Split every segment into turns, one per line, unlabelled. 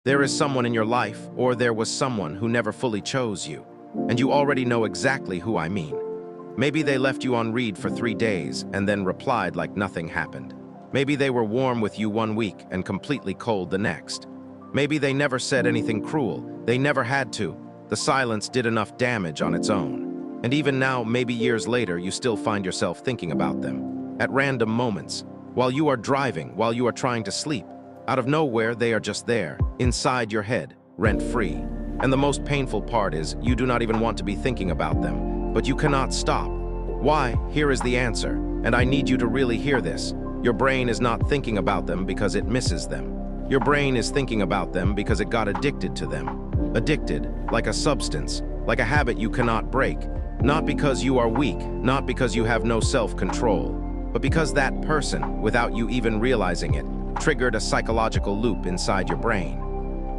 There is someone in your life, or there was someone who never fully chose you, and you already know exactly who I mean. Maybe they left you on read for 3 days and then replied like nothing happened. Maybe they were warm with you 1 week and completely cold the next. Maybe they never said anything cruel. They never had to. The silence did enough damage on its own. And even now, maybe years later, you still find yourself thinking about them. At random moments, while you are driving, while you are trying to sleep, out of nowhere, they are just there, inside your head, rent-free. And the most painful part is, you do not even want to be thinking about them, but you cannot stop. Why? Here is the answer, and I need you to really hear this. Your brain is not thinking about them because it misses them. Your brain is thinking about them because it got addicted to them. Addicted, like a substance, like a habit you cannot break. Not because you are weak, not because you have no self-control, but because that person, without you even realizing it, triggered a psychological loop inside your brain.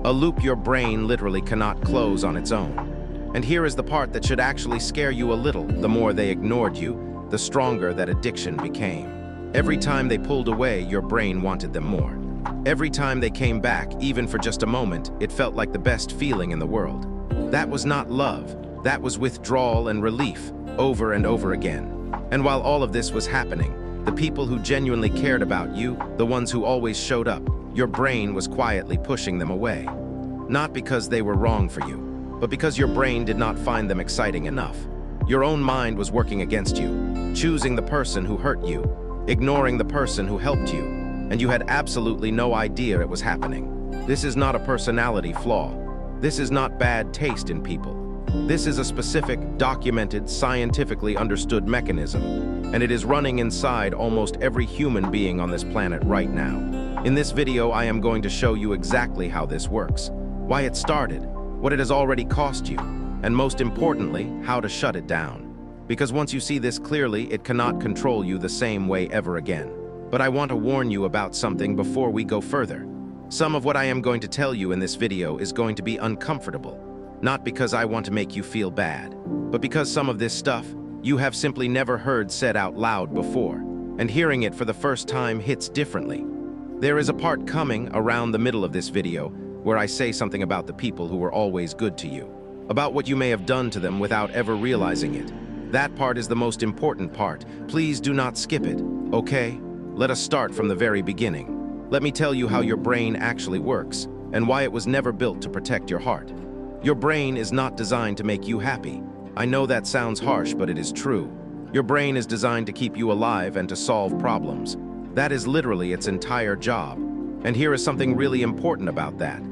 A loop your brain literally cannot close on its own. And here is the part that should actually scare you a little. The more they ignored you, the stronger that addiction became. Every time they pulled away, your brain wanted them more. Every time they came back, even for just a moment, it felt like the best feeling in the world. That was not love. That was withdrawal and relief, over and over again. And while all of this was happening, the people who genuinely cared about you, the ones who always showed up, your brain was quietly pushing them away. Not because they were wrong for you, but because your brain did not find them exciting enough. Your own mind was working against you, choosing the person who hurt you, ignoring the person who helped you, and you had absolutely no idea it was happening. This is not a personality flaw. This is not bad taste in people. This is a specific, documented, scientifically understood mechanism, and it is running inside almost every human being on this planet right now. In this video, I am going to show you exactly how this works, why it started, what it has already cost you, and most importantly, how to shut it down. Because once you see this clearly, it cannot control you the same way ever again. But I want to warn you about something before we go further. Some of what I am going to tell you in this video is going to be uncomfortable. Not because I want to make you feel bad, but because some of this stuff you have simply never heard said out loud before, and hearing it for the first time hits differently. There is a part coming around the middle of this video where I say something about the people who were always good to you, about what you may have done to them without ever realizing it. That part is the most important part. Please do not skip it, okay? Let us start from the very beginning. Let me tell you how your brain actually works and why it was never built to protect your heart. Your brain is not designed to make you happy. I know that sounds harsh, but it is true. Your brain is designed to keep you alive and to solve problems. That is literally its entire job. And here is something really important about that.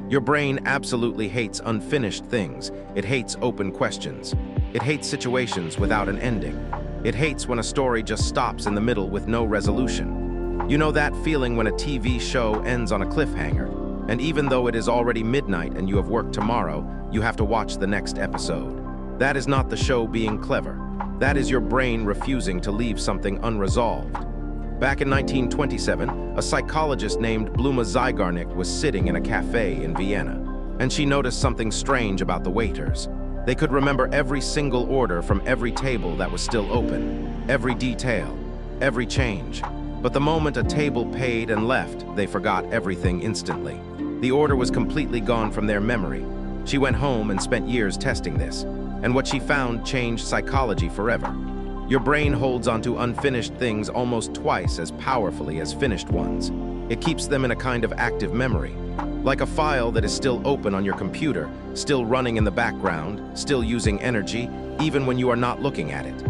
Your brain absolutely hates unfinished things. It hates open questions. It hates situations without an ending. It hates when a story just stops in the middle with no resolution. You know that feeling when a TV show ends on a cliffhanger? And even though it is already midnight and you have work tomorrow, you have to watch the next episode. That is not the show being clever. That is your brain refusing to leave something unresolved. Back in 1927, a psychologist named Bluma Zeigarnik was sitting in a cafe in Vienna, and she noticed something strange about the waiters. They could remember every single order from every table that was still open, every detail, every change. But the moment a table paid and left, they forgot everything instantly. The order was completely gone from their memory. She went home and spent years testing this, and what she found changed psychology forever. Your brain holds onto unfinished things almost twice as powerfully as finished ones. It keeps them in a kind of active memory, like a file that is still open on your computer, still running in the background, still using energy, even when you are not looking at it.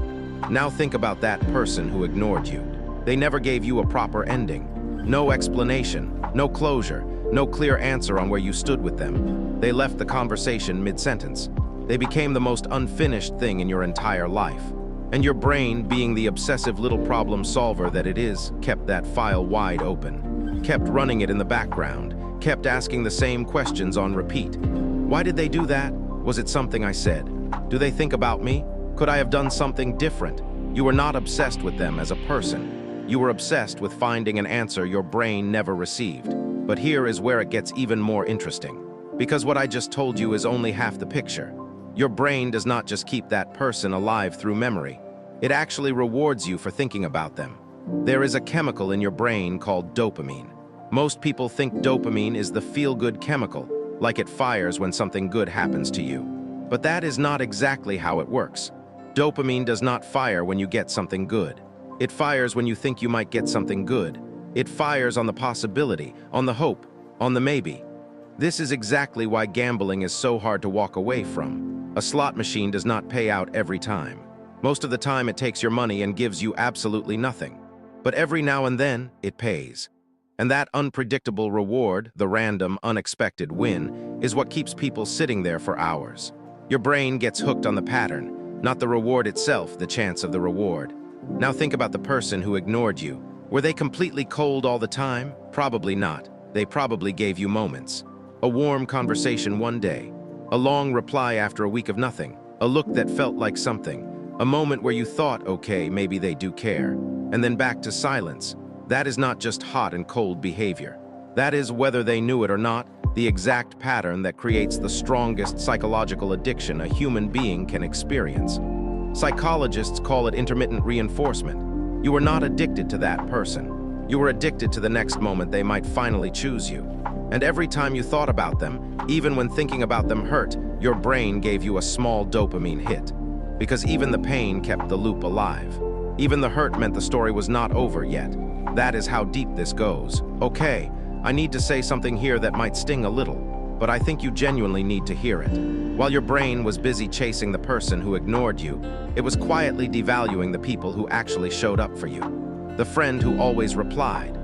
Now think about that person who ignored you. They never gave you a proper ending. No explanation, no closure, no clear answer on where you stood with them. They left the conversation mid-sentence. They became the most unfinished thing in your entire life. And your brain, being the obsessive little problem solver that it is, kept that file wide open, kept running it in the background, kept asking the same questions on repeat. Why did they do that? Was it something I said? Do they think about me? Could I have done something different? You were not obsessed with them as a person. You were obsessed with finding an answer your brain never received. But here is where it gets even more interesting. Because what I just told you is only half the picture. Your brain does not just keep that person alive through memory. It actually rewards you for thinking about them. There is a chemical in your brain called dopamine. Most people think dopamine is the feel-good chemical, like it fires when something good happens to you. But that is not exactly how it works. Dopamine does not fire when you get something good. It fires when you think you might get something good. It fires on the possibility, on the hope, on the maybe. This is exactly why gambling is so hard to walk away from. A slot machine does not pay out every time. Most of the time it takes your money and gives you absolutely nothing. But every now and then, it pays. And that unpredictable reward, the random, unexpected win, is what keeps people sitting there for hours. Your brain gets hooked on the pattern, not the reward itself, the chance of the reward. Now think about the person who ignored you. Were they completely cold all the time? Probably not. They probably gave you moments. A warm conversation one day, a long reply after a week of nothing, a look that felt like something, a moment where you thought, okay, maybe they do care, and then back to silence. That is not just hot and cold behavior. That is, whether they knew it or not, the exact pattern that creates the strongest psychological addiction a human being can experience. Psychologists call it intermittent reinforcement. You are not addicted to that person. You are addicted to the next moment they might finally choose you. And every time you thought about them, even when thinking about them hurt, your brain gave you a small dopamine hit. Because even the pain kept the loop alive. Even the hurt meant the story was not over yet. That is how deep this goes. Okay, I need to say something here that might sting a little, but I think you genuinely need to hear it. While your brain was busy chasing the person who ignored you, it was quietly devaluing the people who actually showed up for you. The friend who always replied.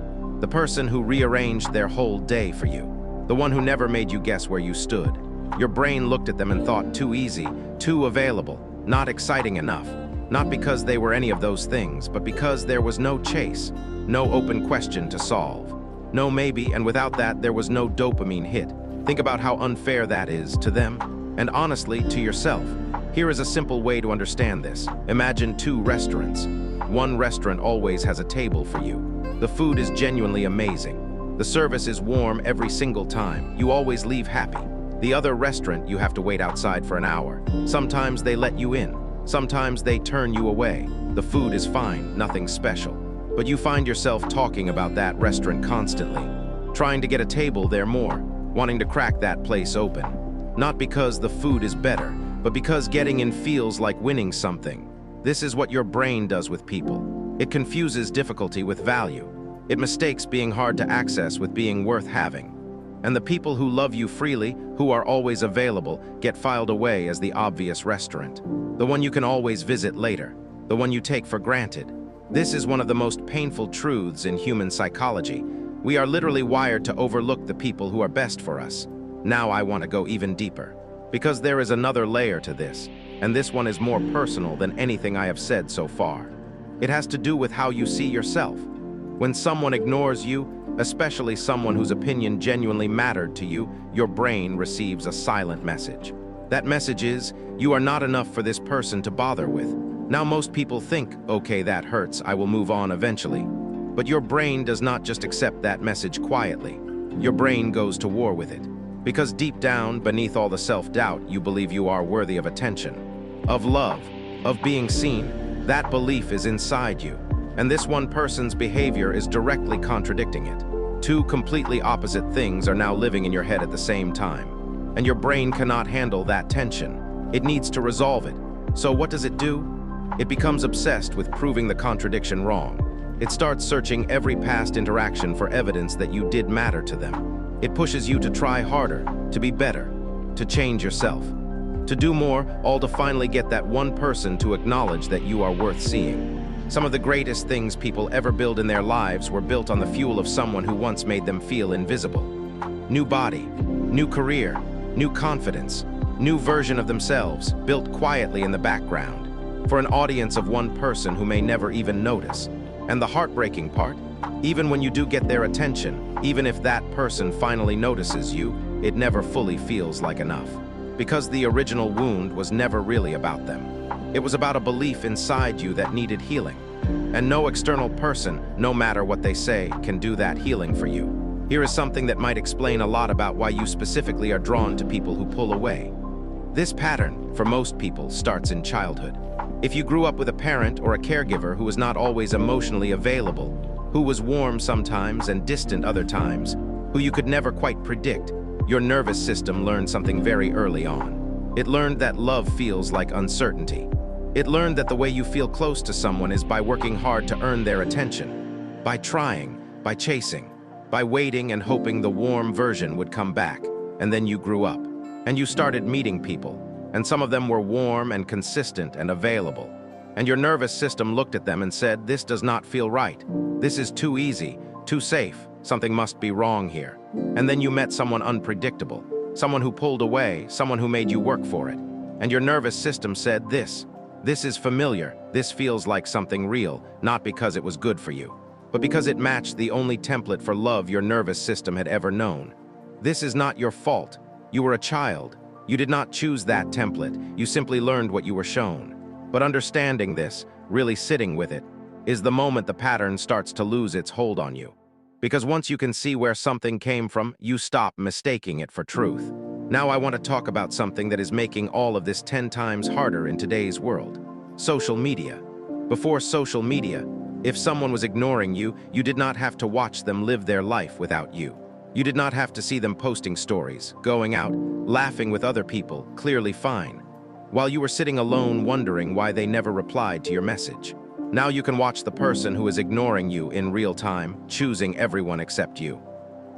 The person who rearranged their whole day for you. The one who never made you guess where you stood. Your brain looked at them and thought, too easy, too available, not exciting enough. Not because they were any of those things, but because there was no chase, no open question to solve. No maybe, and without that, there was no dopamine hit. Think about how unfair that is to them, and honestly, to yourself. Here is a simple way to understand this. Imagine two restaurants. One restaurant always has a table for you. The food is genuinely amazing. The service is warm every single time. You always leave happy. The other restaurant, you have to wait outside for an hour. Sometimes they let you in. Sometimes they turn you away. The food is fine, nothing special. But you find yourself talking about that restaurant constantly, trying to get a table there more, wanting to crack that place open. Not because the food is better, but because getting in feels like winning something. This is what your brain does with people. It confuses difficulty with value. It mistakes being hard to access with being worth having. And the people who love you freely, who are always available, get filed away as the obvious restaurant. The one you can always visit later. The one you take for granted. This is one of the most painful truths in human psychology. We are literally wired to overlook the people who are best for us. Now I want to go even deeper. Because there is another layer to this, and this one is more personal than anything I have said so far. It has to do with how you see yourself. When someone ignores you, especially someone whose opinion genuinely mattered to you, your brain receives a silent message. That message is, you are not enough for this person to bother with. Now most people think, okay, that hurts, I will move on eventually. But your brain does not just accept that message quietly. Your brain goes to war with it. Because deep down, beneath all the self-doubt, you believe you are worthy of attention, of love, of being seen. That belief is inside you. And this one person's behavior is directly contradicting it. Two completely opposite things are now living in your head at the same time. And your brain cannot handle that tension. It needs to resolve it. So what does it do? It becomes obsessed with proving the contradiction wrong. It starts searching every past interaction for evidence that you did matter to them. It pushes you to try harder, to be better, to change yourself, to do more, all to finally get that one person to acknowledge that you are worth seeing. Some of the greatest things people ever build in their lives were built on the fuel of someone who once made them feel invisible. New body, new career, new confidence, new version of themselves, built quietly in the background, for an audience of one person who may never even notice. And the heartbreaking part, even when you do get their attention, even if that person finally notices you, it never fully feels like enough. Because the original wound was never really about them. It was about a belief inside you that needed healing. And no external person, no matter what they say, can do that healing for you. Here is something that might explain a lot about why you specifically are drawn to people who pull away. This pattern, for most people, starts in childhood. If you grew up with a parent or a caregiver who was not always emotionally available, who was warm sometimes and distant other times, who you could never quite predict, your nervous system learned something very early on. It learned that love feels like uncertainty. It learned that the way you feel close to someone is by working hard to earn their attention, by trying, by chasing, by waiting and hoping the warm version would come back. And then you grew up, and you started meeting people, and some of them were warm and consistent and available. And your nervous system looked at them and said, "This does not feel right. This is too easy, too safe. Something must be wrong here." And then you met someone unpredictable, someone who pulled away, someone who made you work for it. And your nervous system said, This is familiar. This feels like something real, not because it was good for you, but because it matched the only template for love your nervous system had ever known. This is not your fault. You were a child. You did not choose that template. You simply learned what you were shown. But understanding this, really sitting with it, is the moment the pattern starts to lose its hold on you. Because once you can see where something came from, you stop mistaking it for truth. Now I want to talk about something that is making all of this 10 times harder in today's world. Social media. Before social media, if someone was ignoring you, you did not have to watch them live their life without you. You did not have to see them posting stories, going out, laughing with other people, clearly fine, while you were sitting alone wondering why they never replied to your message. Now you can watch the person who is ignoring you in real time, choosing everyone except you.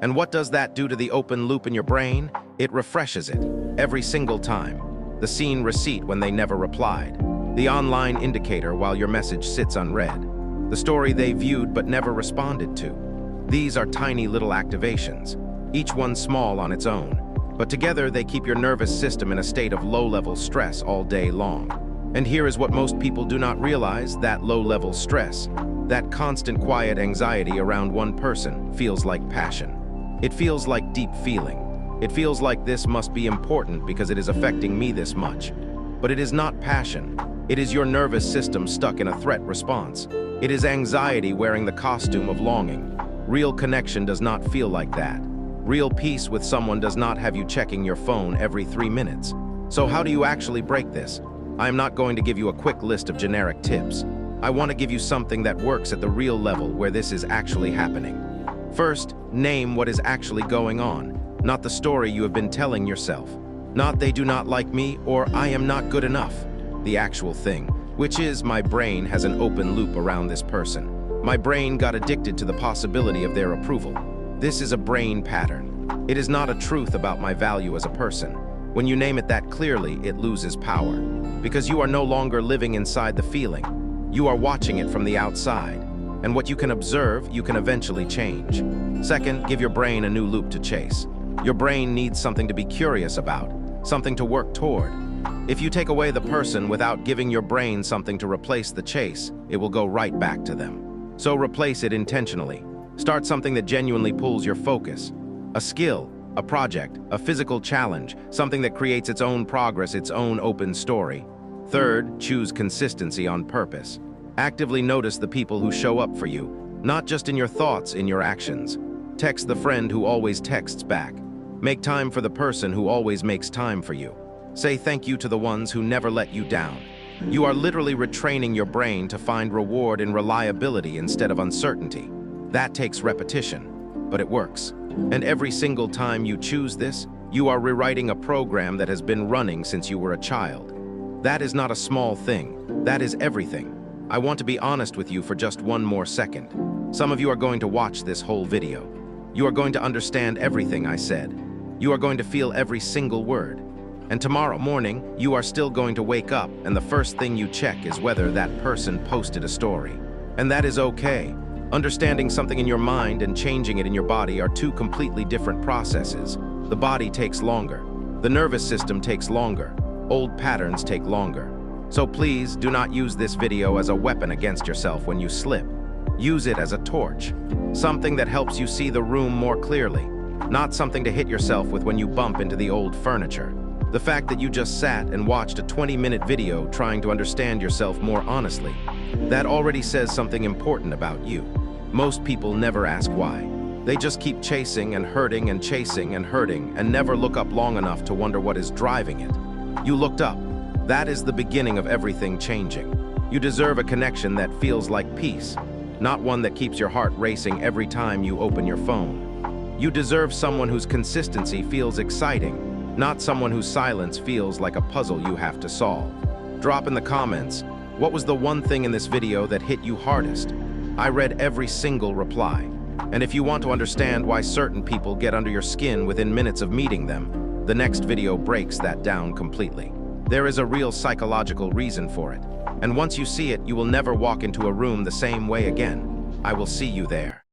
And what does that do to the open loop in your brain? It refreshes it, every single time. The seen receipt when they never replied. The online indicator while your message sits unread. The story they viewed but never responded to. These are tiny little activations, each one small on its own. But together they keep your nervous system in a state of low-level stress all day long. And here is what most people do not realize, that low-level stress, that constant quiet anxiety around one person, feels like passion. It feels like deep feeling. It feels like this must be important because it is affecting me this much. But it is not passion. It is your nervous system stuck in a threat response. It is anxiety wearing the costume of longing. Real connection does not feel like that. Real peace with someone does not have you checking your phone every 3 minutes. So how do you actually break this? I am not going to give you a quick list of generic tips. I want to give you something that works at the real level where this is actually happening. First, name what is actually going on, not the story you have been telling yourself. Not "they do not like me" or "I am not good enough." The actual thing, which is my brain has an open loop around this person. My brain got addicted to the possibility of their approval. This is a brain pattern. It is not a truth about my value as a person. When you name it that clearly, it loses power. Because you are no longer living inside the feeling. You are watching it from the outside. And what you can observe, you can eventually change. Second, give your brain a new loop to chase. Your brain needs something to be curious about, something to work toward. If you take away the person without giving your brain something to replace the chase, it will go right back to them. So replace it intentionally. Start something that genuinely pulls your focus. A skill, a project, a physical challenge, something that creates its own progress, its own open story. Third, choose consistency on purpose. Actively notice the people who show up for you, not just in your thoughts, in your actions. Text the friend who always texts back. Make time for the person who always makes time for you. Say thank you to the ones who never let you down. You are literally retraining your brain to find reward in reliability instead of uncertainty. That takes repetition, but it works. And every single time you choose this, you are rewriting a program that has been running since you were a child. That is not a small thing. That is everything. I want to be honest with you for just one more second. Some of you are going to watch this whole video. You are going to understand everything I said. You are going to feel every single word. And tomorrow morning, you are still going to wake up and the first thing you check is whether that person posted a story. And that is okay. Understanding something in your mind and changing it in your body are two completely different processes. The body takes longer. The nervous system takes longer. Old patterns take longer. So please do not use this video as a weapon against yourself when you slip. Use it as a torch. Something that helps you see the room more clearly. Not something to hit yourself with when you bump into the old furniture. The fact that you just sat and watched a 20-minute video trying to understand yourself more honestly, that already says something important about you. Most people never ask why. They just keep chasing and hurting and chasing and hurting and never look up long enough to wonder what is driving it. You looked up. That is the beginning of everything changing. You deserve a connection that feels like peace. not one that keeps your heart racing every time you open your phone. You deserve someone whose consistency feels exciting, not someone whose silence feels like a puzzle you have to solve. Drop in the comments, what was the one thing in this video that hit you hardest? I read every single reply. And if you want to understand why certain people get under your skin within minutes of meeting them, the next video breaks that down completely. There is a real psychological reason for it. And once you see it, you will never walk into a room the same way again. I will see you there.